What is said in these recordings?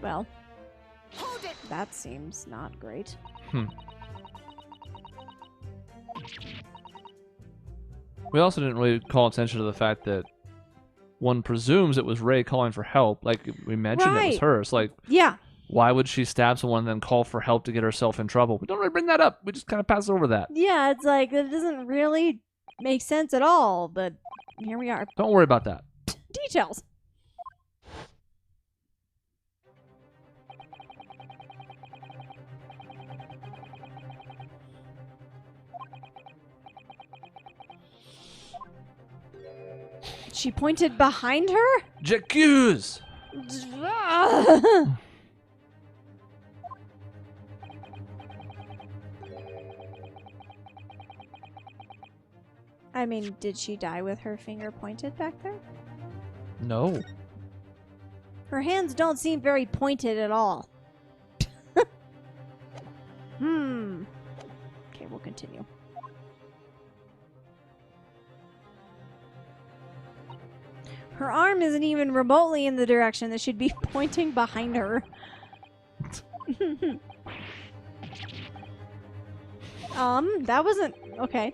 Well, that seems not great. We also didn't really call attention to the fact that one presumes it was Ray calling for help. Like, we mentioned it was her. It's like, yeah. Why would she stab someone and then call for help to get herself in trouble? We don't really bring that up. We just kind of pass over that. Yeah, it's like, it doesn't really make sense at all, but here we are. Don't worry about that. Details. She pointed behind her? J'accuse! I mean, did she die with her finger pointed back there? No. Her hands don't seem very pointed at all. Okay, we'll continue. Her arm isn't even remotely in the direction that should be pointing behind her. That wasn't... Okay.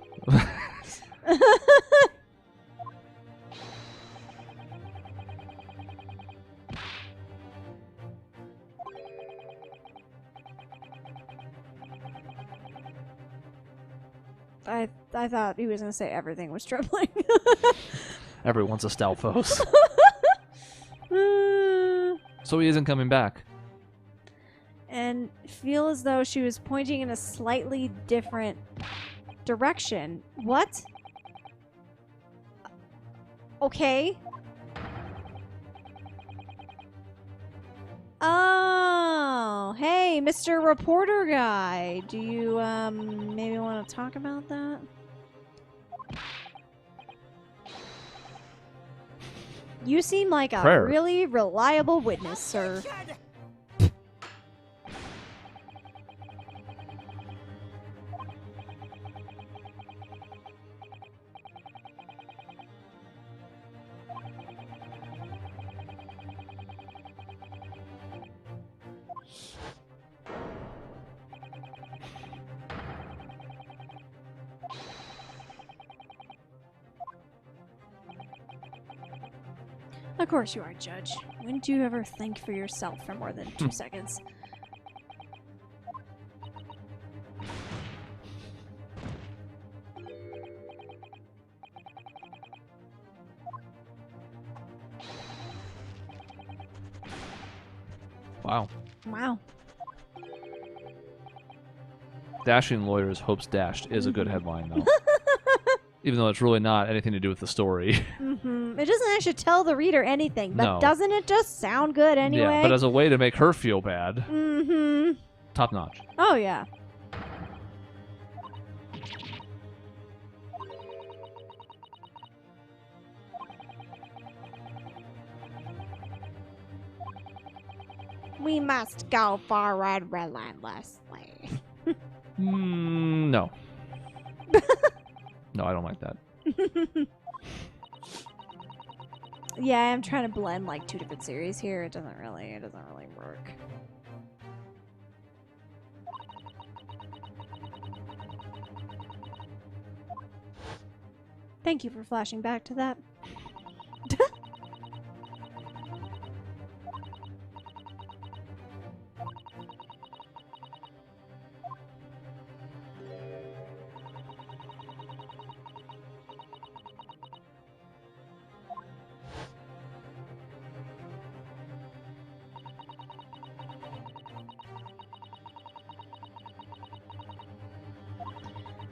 I thought he was going to say everything was troubling. Everyone's a Stalfos. So he isn't coming back. And feel as though she was pointing in a slightly different direction. What? Okay. Oh, hey, Mr. Reporter guy. Do you, maybe want to talk about that? You seem like a really reliable witness, sir. Of course you are, Judge. When do you ever think for yourself for more than 2 seconds? Wow. Wow. Dashing lawyers hopes dashed is a good headline, though. Even though it's really not anything to do with the story. It doesn't actually tell the reader anything, but No. doesn't it just sound good anyway? Yeah, but as a way to make her feel bad, top notch. Oh, yeah. We must go forward relentlessly. No. No, I don't like that. Yeah, I'm trying to blend like 2 different series here. It doesn't really work. Thank you for flashing back to that.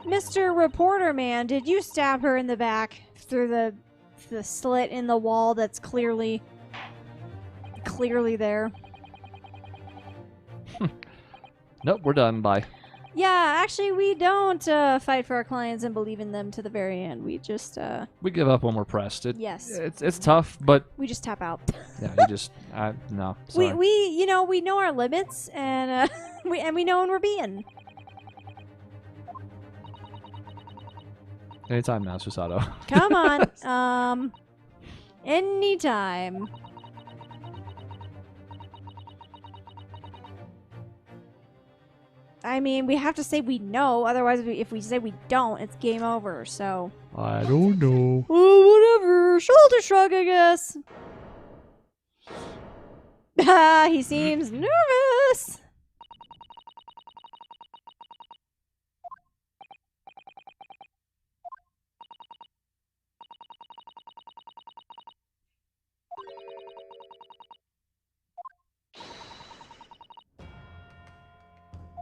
Mr. Reporter Man, did you stab her in the back through the slit in the wall that's clearly there? Nope, we're done. Bye. Yeah, actually, we don't fight for our clients and believe in them to the very end. We just We give up when we're pressed. yes, It's tough, but we just tap out. yeah, you just no. Sorry. we know our limits, and we know when we're being. Anytime now, Susato. Come on. Anytime. I mean, we have to say we know. Otherwise, if we say we don't, it's game over. So. I don't know. Oh, whatever. Shoulder shrug, I guess. He seems nervous.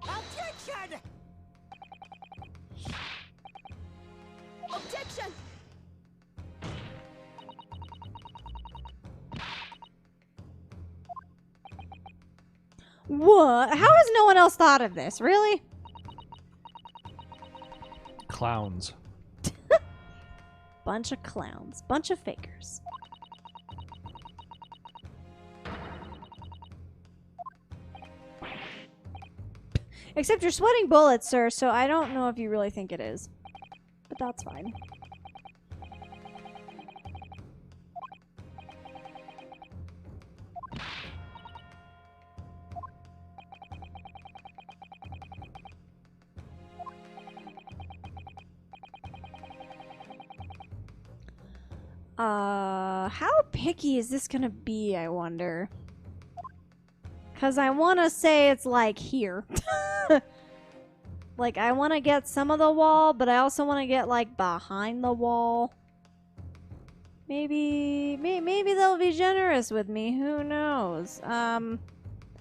Objection! Objection! What? How has no one else thought of this? Really? Clowns. Bunch of clowns. Bunch of fakers. Except you're sweating bullets, sir, so I don't know if you really think it is. But that's fine. How picky is this gonna be, I wonder? Because I want to say it's like here. Like, I want to get some of the wall, but I also want to get, like, behind the wall. Maybe they'll be generous with me. Who knows? I'm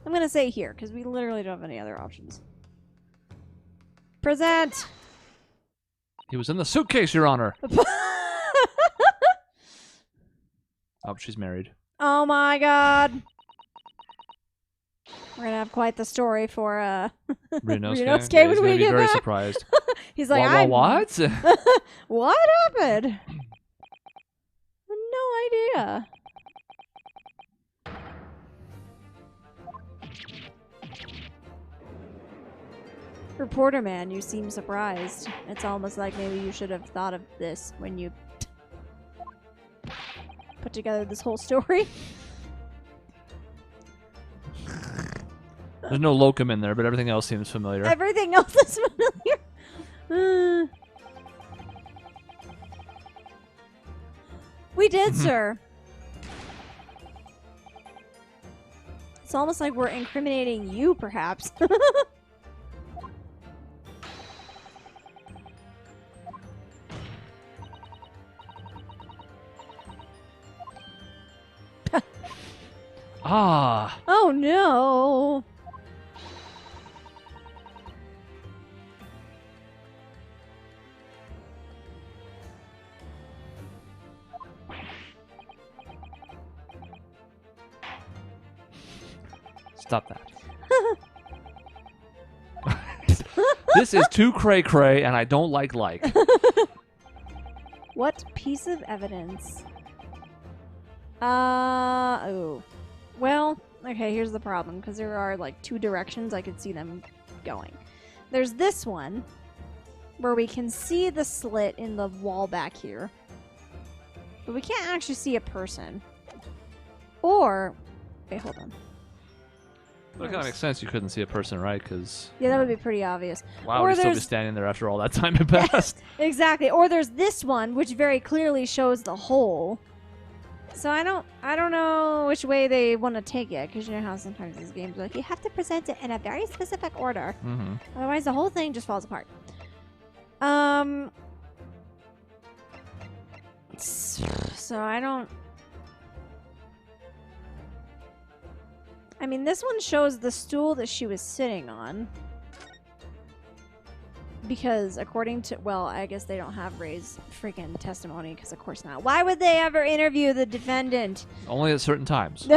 going to say here, because we literally don't have any other options. Present! He was in the suitcase, Your Honor. Oh, she's married. Oh my god. We're gonna have quite the story for Ryunosuke. Ryunosuke Yeah, when he's we gonna be get very back. surprised. He's like, what? What happened? No idea. Reporter man, you seem surprised. It's almost like maybe you should have thought of this when you put together this whole story. There's no locum in there, but everything else seems familiar. Everything else is familiar. We did, sir. It's almost like we're incriminating you, perhaps. Ah. Oh, no. Stop that. This is too cray-cray, and I don't like. What piece of evidence? Oh. Well, okay, here's the problem, because there are, like, two directions I could see them going. There's this one, where we can see the slit in the wall back here. But we can't actually see a person. Or... Wait, hold on. But it kind of makes sense you couldn't see a person, right? Because Yeah, that would be pretty obvious. wow, Or we'd still be there's- standing there after all that time had passed. Exactly. Or there's this one, which very clearly shows the hole. So I don't know which way they want to take it, because you know how sometimes these games are like, you have to present it in a very specific order. Mm-hmm. Otherwise the whole thing just falls apart. So I don't... I mean, this one shows the stool that she was sitting on. Because according to... Well, I guess they don't have Ray's freaking testimony, because of course not. Why would they ever interview the defendant? Only at certain times.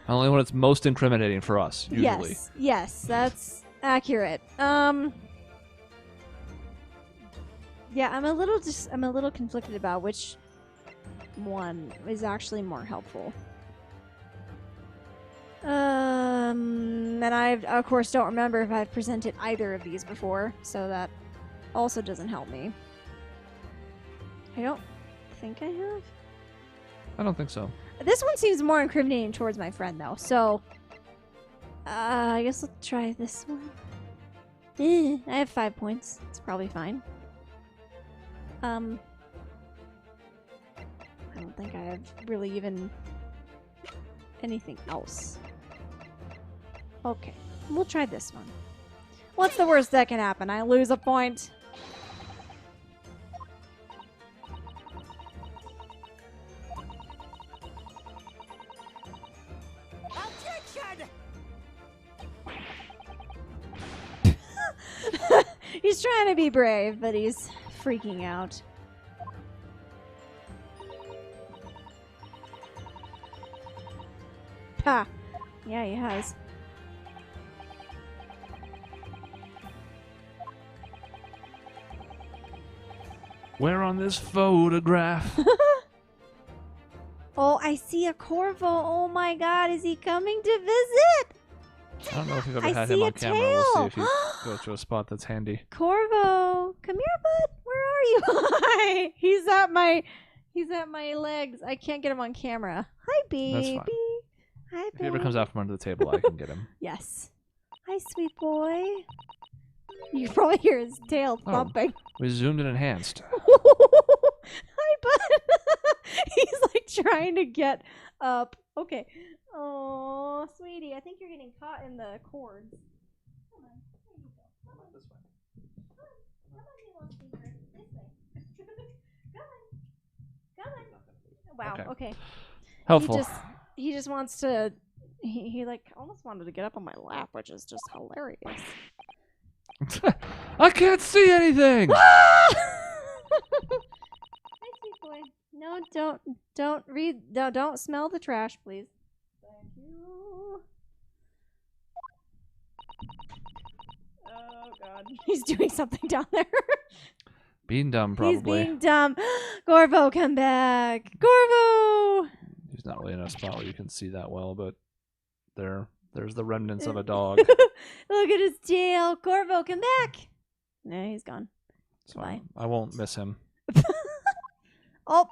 Only when it's most incriminating for us, usually. Yes, that's accurate. Yeah, I'm a little conflicted about which one is actually more helpful. And I, of course, don't remember if I've presented either of these before, so that also doesn't help me. I don't think I have. I don't think so. This one seems more incriminating towards my friend, though, so... I guess let's try this one. I have 5 points. It's probably fine. I don't think I have really even anything else. Okay, we'll try this one. What's the worst that can happen? I lose a point. He's trying to be brave, but he's freaking out. Ha! Yeah, he has. Where on this photograph? Oh, I see a Corvo. Oh my god, is he coming to visit? I don't know if you've ever I had see him a on camera. We'll see tail. if he goes to a spot that's handy. Corvo, come here, bud. Where are you? Hi. He's at my legs. I can't get him on camera. Hi, baby. That's fine. Hi, If he ever baby. comes out from under the table, I can get him. Yes. Hi, sweet boy. You can probably hear his tail thumping. We zoomed and enhanced. Hi, bud. He's like trying to get up. Okay. Oh, sweetie, I think you're getting caught in the cords. Come on. There you go. Come on. This way. Come on, you little stinker. This way. Come on. Wow. Okay. Helpful. He just wants to. He like almost wanted to get up on my lap, which is just hilarious. I can't see anything. Hi, sweet boy. No, don't read. No, don't smell the trash, please. Thank you. Oh God, he's doing something down there. Being dumb, probably. He's being dumb. Corvo, come back. Corvo. He's not really in a spot where you can see that well, but there's the remnants of a dog. Look at his tail. Corvo, come back. No, he's gone. So Bye. I won't miss him. Oh.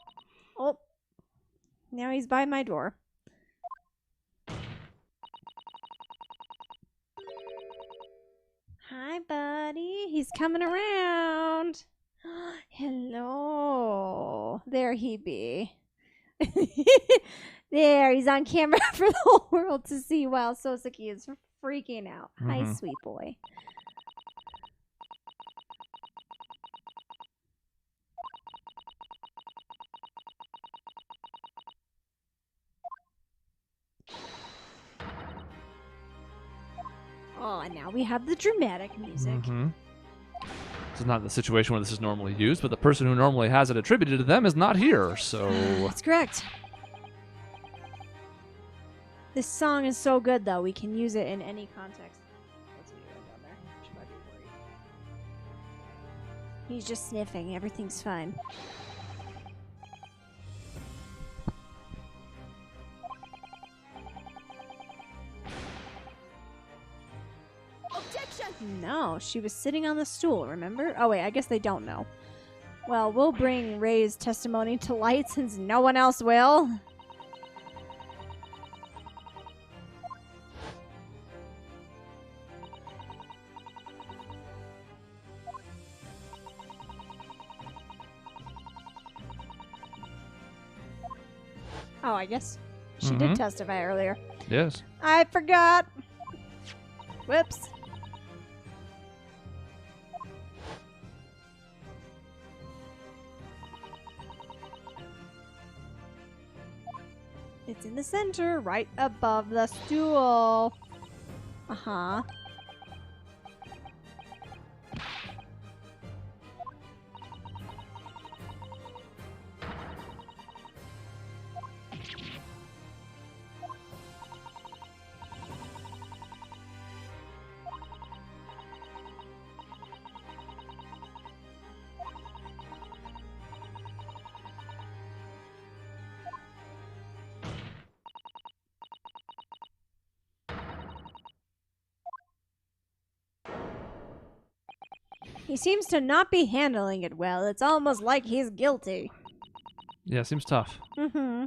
Now he's by my door. Hi, buddy. He's coming around. Hello. There he be. There, he's on camera for the whole world to see while Sosuke is freaking out. Hi, sweet boy. Oh, and now we have the dramatic music. This is not the situation where this is normally used, but the person who normally has it attributed to them is not here, so... That's correct. This song is so good, though. We can use it in any context. What's he doing down there? Should I be worried? He's just sniffing. Everything's fine. No, she was sitting on the stool, remember? Oh, wait, I guess they don't know. Well, we'll bring Ray's testimony to light since no one else will. Oh, I guess she did testify earlier. Yes. I forgot. Whoops. It's in the center, right above the stool. Uh-huh. He seems to not be handling it well. It's almost like he's guilty. Yeah, seems tough. Mm-hmm.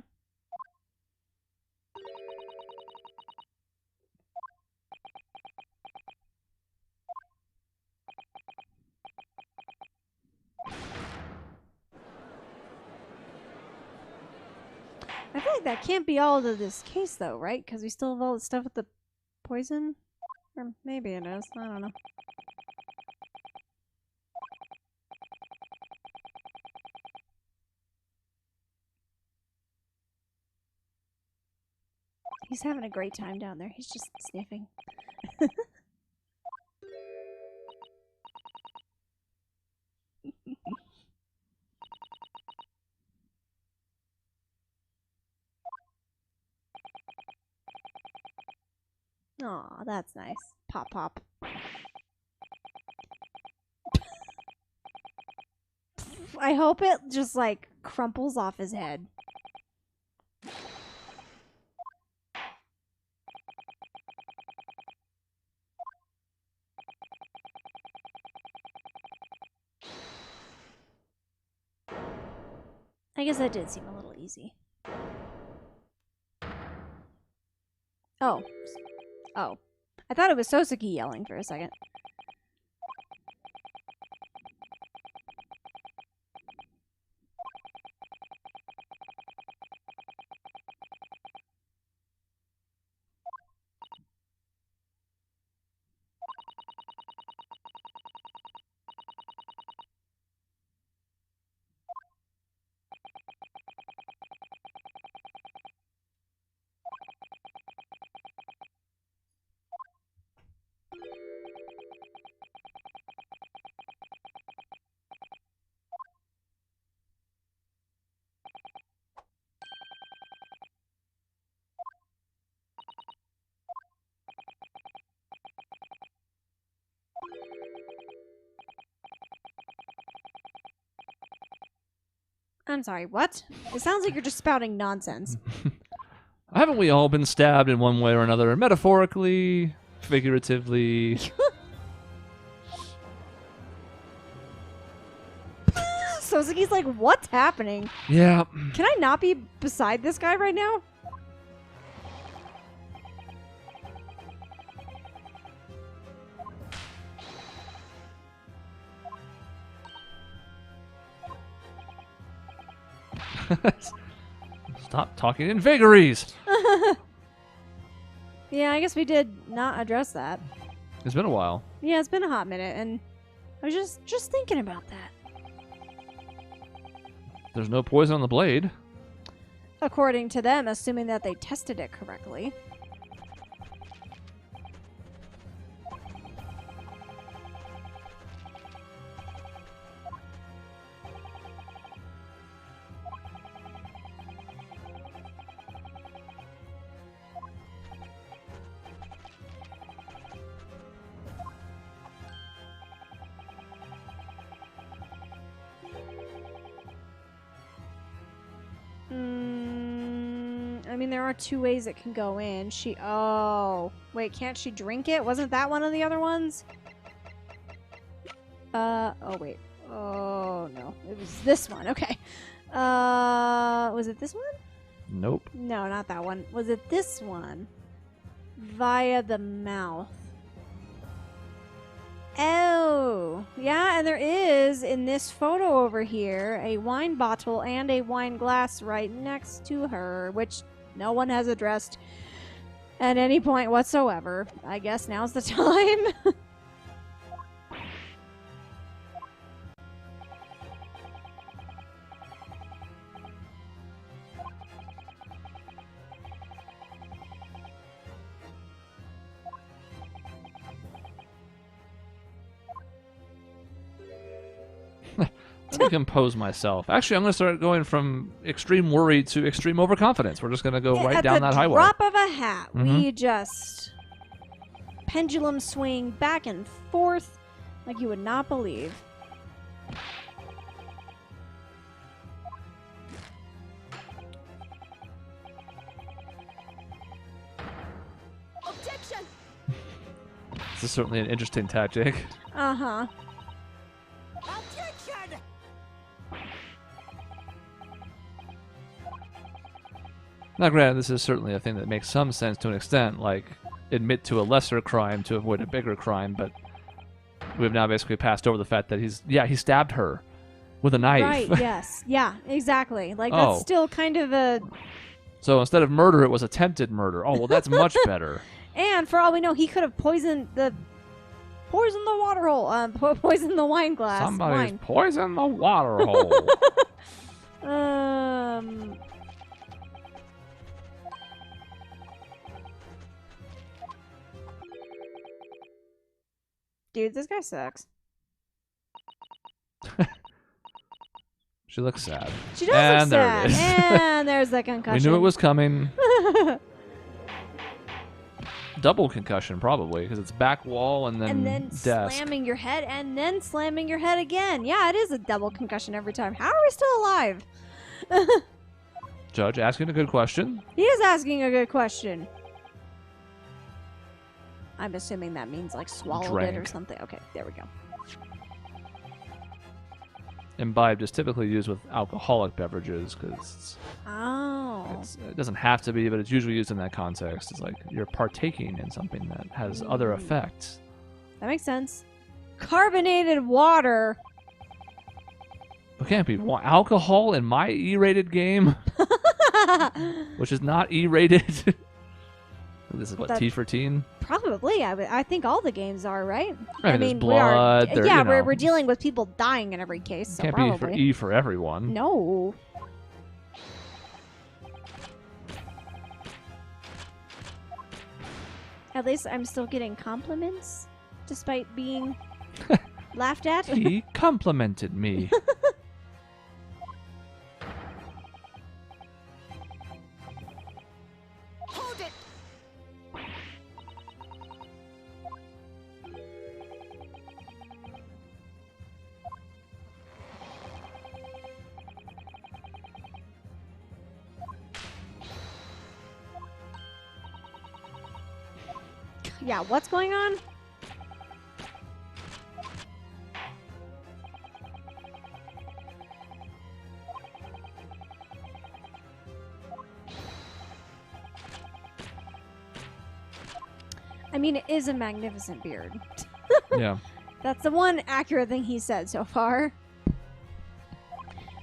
I feel like that can't be all of this case, though, right? Because we still have all the stuff with the poison? Or maybe it is. I don't know. He's having a great time down there. He's just sniffing. Aw, that's nice. Pop, pop. I hope it just, like, crumples off his head. I guess that did seem a little easy. Oh. Oh. I thought it was Sosuke yelling for a second. I'm sorry, what? It sounds like you're just spouting nonsense. Haven't we all been stabbed in one way or another? Metaphorically, figuratively. Sosuke's like, what's happening? Yeah. Can I not be beside this guy right now? Stop talking in vagaries. Yeah, I guess we did not address that. It's been a while. Yeah, it's been a hot minute, and I was just thinking about that. There's no poison on the blade. According to them, assuming that they tested it correctly. I mean, there are two ways it can go in. Oh. Wait, can't she drink it? Wasn't that one of the other ones? Oh, wait. Oh, no. It was this one. Okay. Was it this one? Nope. No, not that one. Was it this one? Via the mouth. Oh, yeah, and there is, in this photo over here, a wine bottle and a wine glass right next to her, which no one has addressed at any point whatsoever. I guess now's the time. Let me compose myself. Actually, I'm going to start going from extreme worry to extreme overconfidence. We're just going to go right down that highway. At the drop of a hat, we just pendulum swing back and forth like you would not believe. Objection! This is certainly an interesting tactic. Uh-huh. Objection! Now, granted, this is certainly a thing that makes some sense to an extent, like admit to a lesser crime to avoid a bigger crime, but we've now basically passed over the fact that he stabbed her with a knife. Right, yes. Yeah, exactly. Like, that's still kind of a So instead of murder, it was attempted murder. Oh, well, that's much better. And for all we know, he could have poisoned the water hole. Poisoned the wine glass. Somebody's poisoned the water hole. Dude, this guy sucks. She looks sad. She does and look there sad. it is. And there's the concussion. We knew it was coming. Double concussion, probably, because it's back wall and then desk. Slamming your head and then slamming your head again. Yeah, it is a double concussion every time. How are we still alive? Judge asking a good question. He is asking a good question. I'm assuming that means like swallowed it or something. Okay, there we go. Imbibed is typically used with alcoholic beverages because it doesn't have to be, but it's usually used in that context. It's like you're partaking in something that has other effects. That makes sense. Carbonated water. It can't be alcohol in my E-rated game, which is not E-rated. This is what, T for teen? Probably. I think all the games are, right? I mean, there's blood. We're dealing with people dying in every case. So can't probably. be for E for everyone. No. At least I'm still getting compliments, despite being laughed at. He complimented me. Yeah, what's going on? I mean, it is a magnificent beard. Yeah. That's the one accurate thing he said so far.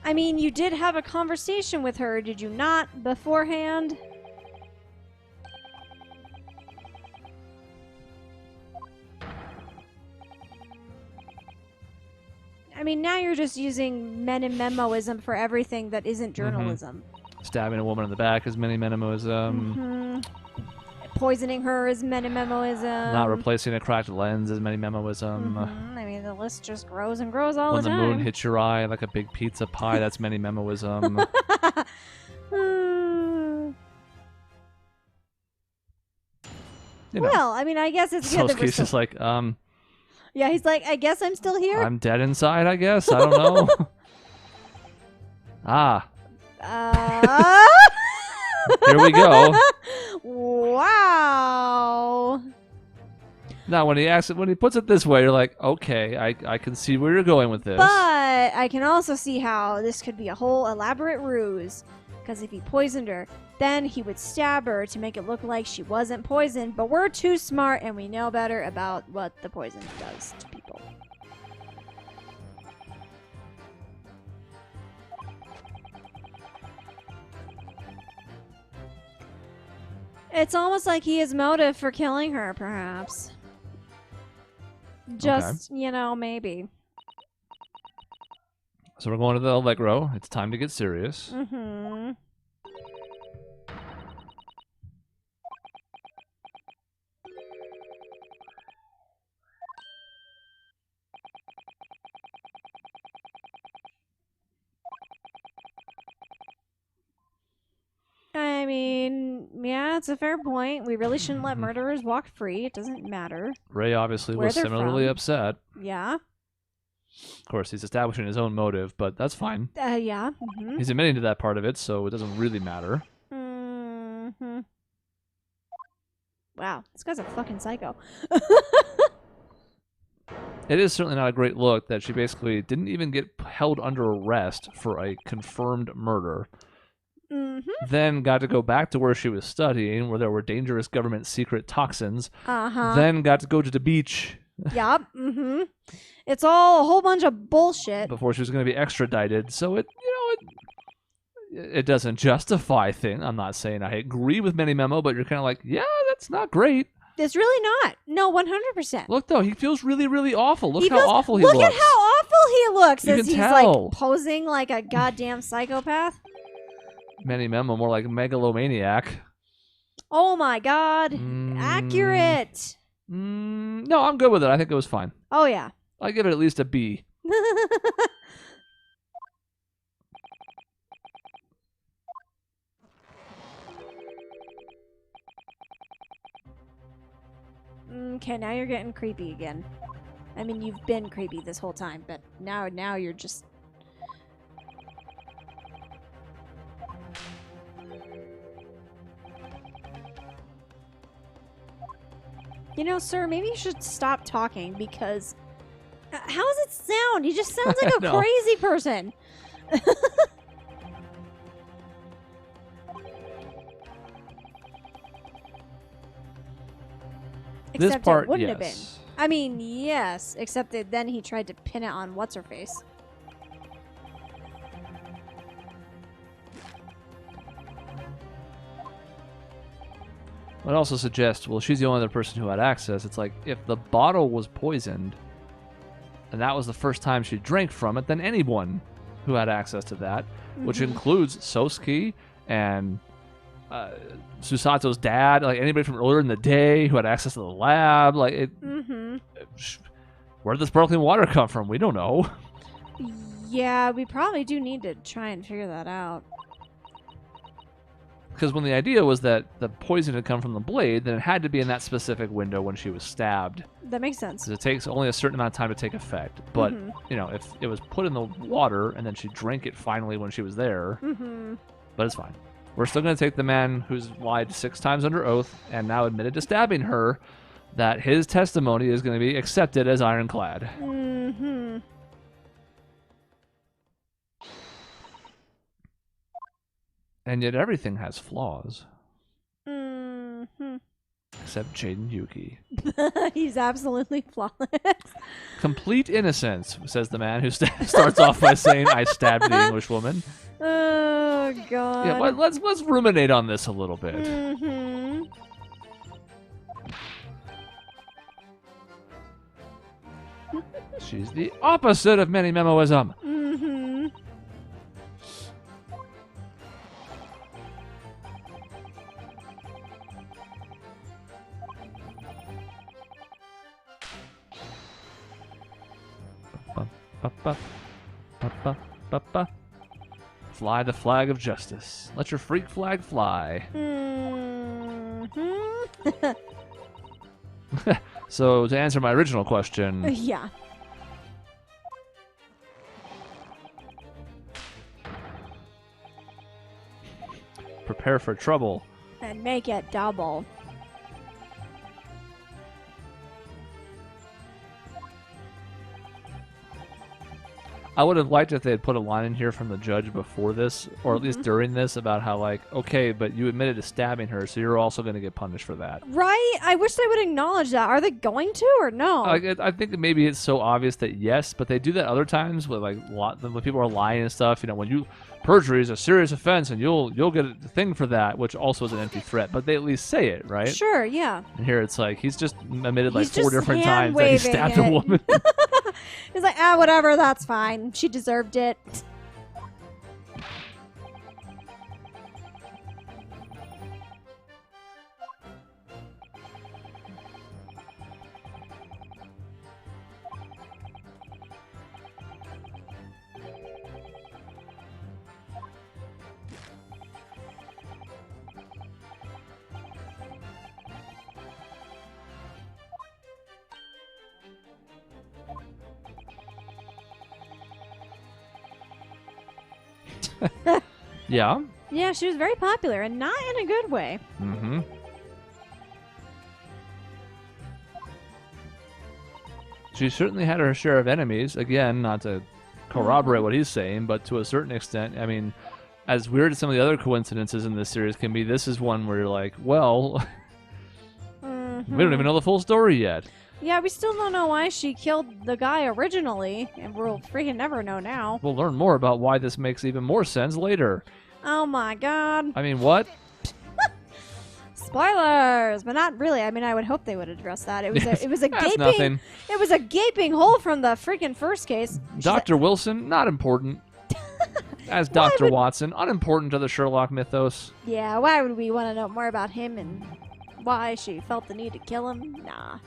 I mean, you did have a conversation with her, did you not, beforehand? I mean, now you're just using menimemoism for everything that isn't journalism. Stabbing a woman in the back is menimemoism. Poisoning her is menimemoism. Not replacing a cracked lens is menimemoism. I mean, the list just grows and grows all the time. When the moon hits your eye like a big pizza pie, that's menimemoism. Well, I mean, I guess it's good that we're he's just like, yeah, he's like, I guess I'm still here. I'm dead inside, I guess. I don't know. Here we go. Wow. Now, when he puts it this way, you're like, okay, I can see where you're going with this. But I can also see how this could be a whole elaborate ruse. Because if he poisoned her, then he would stab her to make it look like she wasn't poisoned. But we're too smart and we know better about what the poison does to people. It's almost like he has motive for killing her, perhaps. Just, you know, maybe. So we're going to the Allegro. It's time to get serious. I mean, yeah, it's a fair point. We really shouldn't let murderers walk free. It doesn't matter. Ray obviously where was they're similarly from. upset. Yeah. Of course, he's establishing his own motive, but that's fine. Yeah. He's admitting to that part of it, so it doesn't really matter. Wow, this guy's a fucking psycho. It is certainly not a great look that she basically didn't even get held under arrest for a confirmed murder. Then got to go back to where she was studying, where there were dangerous government secret toxins. Then got to go to the beach. Yup. It's all a whole bunch of bullshit. Before she was going to be extradited. So it doesn't justify things. I'm not saying I agree with Many Memo, but you're kind of like, yeah, that's not great. It's really not. No, 100%. Look, though, he feels really, really awful. Look Look looks. at how awful he looks You as can he's tell. like posing like a goddamn psychopath. Many Memo, more like megalomaniac. Oh my god. Accurate. No, I'm good with it. I think it was fine. Oh, yeah. I give it at least a B. Okay, now you're getting creepy again. I mean, you've been creepy this whole time, but now you're just... You know, sir, maybe you should stop talking because... how does it sound? He just sounds like a No. crazy person. This Except part, it wouldn't have been. yes. I mean, yes, except that then he tried to pin it on what's-her-face. It also suggests, well, she's the only other person who had access. It's like, if the bottle was poisoned, and that was the first time she drank from it, then anyone who had access to that, which includes Sosuke and Susato's dad, like anybody from earlier in the day who had access to the lab, like it. Where did the sparkling water come from? We don't know. Yeah, we probably do need to try and figure that out. Because when the idea was that the poison had come from the blade, then it had to be in that specific window when she was stabbed. That makes sense. Because it takes only a certain amount of time to take effect. But, you know, if it was put in the water and then she drank it finally when she was there, but it's fine. We're still going to take the man who's lied 6 times under oath and now admitted to stabbing her, that his testimony is going to be accepted as ironclad. And yet everything has flaws. Except Jaden Yuki. He's absolutely flawless. Complete innocence, says the man who starts off by saying, I stabbed the English woman. Oh, God. Yeah, but let's ruminate on this a little bit. She's the opposite of many memoism. Fly the flag of justice. Let your freak flag fly. So, to answer my original question, Yeah. prepare for trouble. And make it double. I would have liked if they had put a line in here from the judge before this, or at least during this, about how, like, okay, but you admitted to stabbing her, so you're also going to get punished for that. Right? I wish they would acknowledge that. Are they going to or no? Like, I think that maybe it's so obvious that yes, but they do that other times with, like, when people are lying and stuff. You know, when perjury is a serious offense, and you'll get a thing for that, which also is an empty threat. But they at least say it, right? Sure, yeah. And here it's like he's just admitted like He's 4 just different times that he hand-waving stabbed a it. woman. He's like, whatever, that's fine. She deserved it. Yeah. Yeah, she was very popular, and not in a good way. Mm-hmm. She certainly had her share of enemies. Again, not to corroborate what he's saying, but to a certain extent, I mean, as weird as some of the other coincidences in this series can be, this is one where you're like, well, we don't even know the full story yet. Yeah, we still don't know why she killed the guy originally, and we'll freaking never know now. We'll learn more about why this makes even more sense later. Oh my god. I mean, what? Spoilers, but not really. I mean, I would hope they would address that. It was a That's gaping nothing. it was a gaping hole from the freaking first case. Dr. Wilson, not important. As Dr. Watson, unimportant to the Sherlock mythos. Yeah, why would we want to know more about him and why she felt the need to kill him? Nah.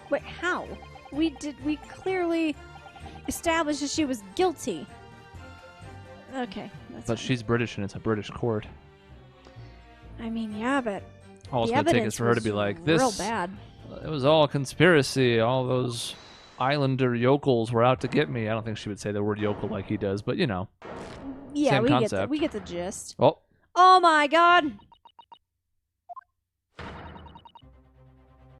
Wait, how? We clearly established that she was guilty. Okay. But she's British and it's a British court. I mean, yeah, but All it's the going to take is evidence for her to was be like, this. real bad. It was all a conspiracy. All those islander yokels were out to get me. I don't think she would say the word yokel like he does, but you know. Yeah, Same we concept. we get the gist. Oh, Oh my god!